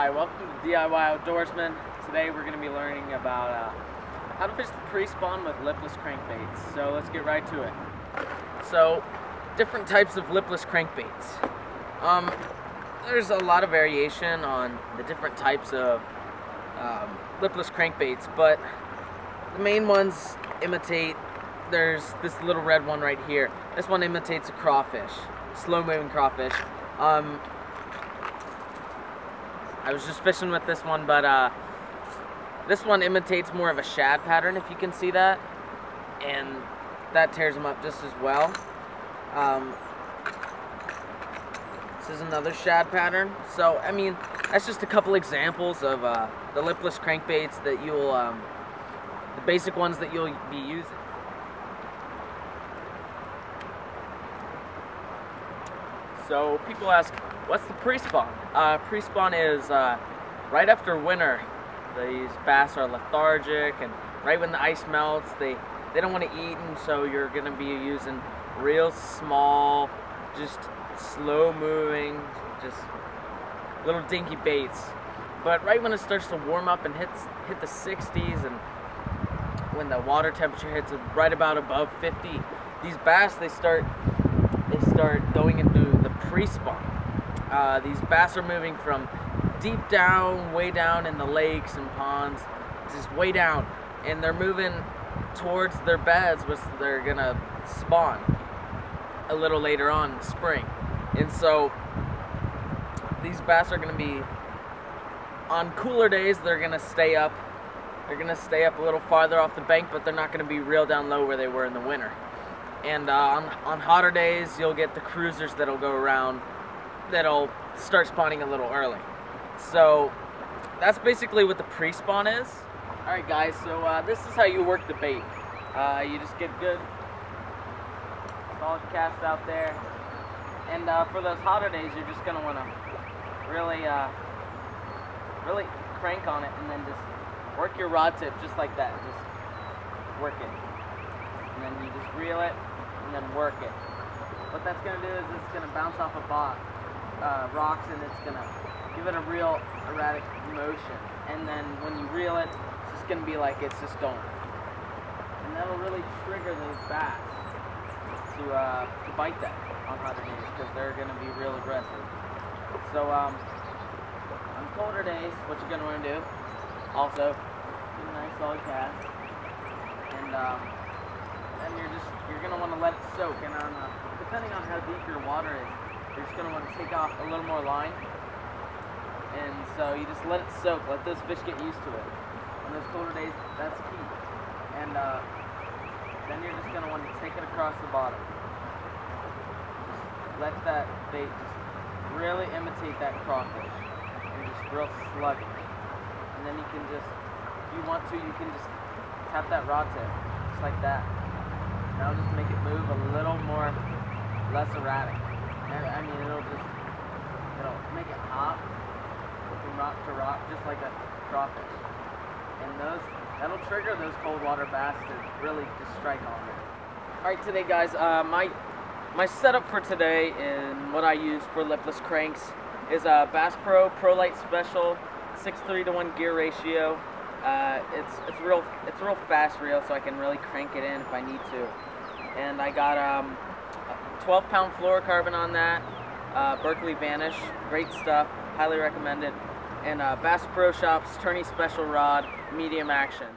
Hi, welcome to DIY Outdoorsman. Today we're going to be learning about how to fish the pre-spawn with lipless crankbaits. So let's get right to it. So, different types of lipless crankbaits. There's a lot of variation on the different types of lipless crankbaits, but the main ones imitate. There's this little red one right here. This one imitates a crawfish, slow-moving crawfish. I was just fishing with this one, but this one imitates more of a shad pattern, if you can see that, and that tears them up just as well. This is another shad pattern. So, I mean, that's just a couple examples of the lipless crankbaits that you'll, the basic ones that you'll be using. So people ask, what's the pre-spawn? Pre-spawn is right after winter. These bass are lethargic, and right when the ice melts, they don't want to eat, and so you're going to be using real small, just slow-moving, just little dinky baits. But right when it starts to warm up and hit the 60s, and when the water temperature hits right about above 50, these bass, they start going into the pre-spawn. These bass are moving from deep down, way down in the lakes and ponds, just way down, and they're moving towards their beds, which they're gonna spawn a little later on in the spring. And so these bass are gonna be, on cooler days, they're gonna stay up. They're gonna stay up a little farther off the bank, but they're not gonna be real down low where they were in the winter. And on hotter days, you'll get the cruisers that'll go around that'll start spawning a little early. So that's basically what the pre-spawn is. Alright guys, so this is how you work the bait. You just get good solid cast out there. And for those hotter days, you're just going to want to really crank on it, and then just work your rod tip just like that. Just work it. And then you just reel it, and then work it. What that's going to do is it's going to bounce off of rocks, and it's going to give it a real erratic motion. And then when you reel it, it's just going to be like it's just going. And that'll really trigger those bass to bite that on hotter days, because they're going to be real aggressive. So on colder days, what you're going to want to do, also, get a nice solid cast. And then you're going to want to let it soak, and depending on how deep your water is, you're just going to want to take off a little more line. And so you just let it soak, let those fish get used to it. On those colder days, that's key. And then you're just going to want to take it across the bottom. Just let that bait just really imitate that crawfish. You're just real sluggish. And then you can just, if you want to, you can just tap that rod tip, just like that. That'll just make it move a little more, less erratic. And I mean, it'll make it hop from rock to rock, just like a crawfish. And that'll trigger those cold water bass to really just strike on there. Alright, today guys, my setup for today and what I use for lipless cranks is a Bass Pro Light Special 6:3:1 gear ratio. It's real fast reel, so I can really crank it in if I need to. And I got a 12-pound fluorocarbon on that, Berkeley Vanish, great stuff, highly recommended. And Bass Pro Shop's Tourney Special rod, medium action.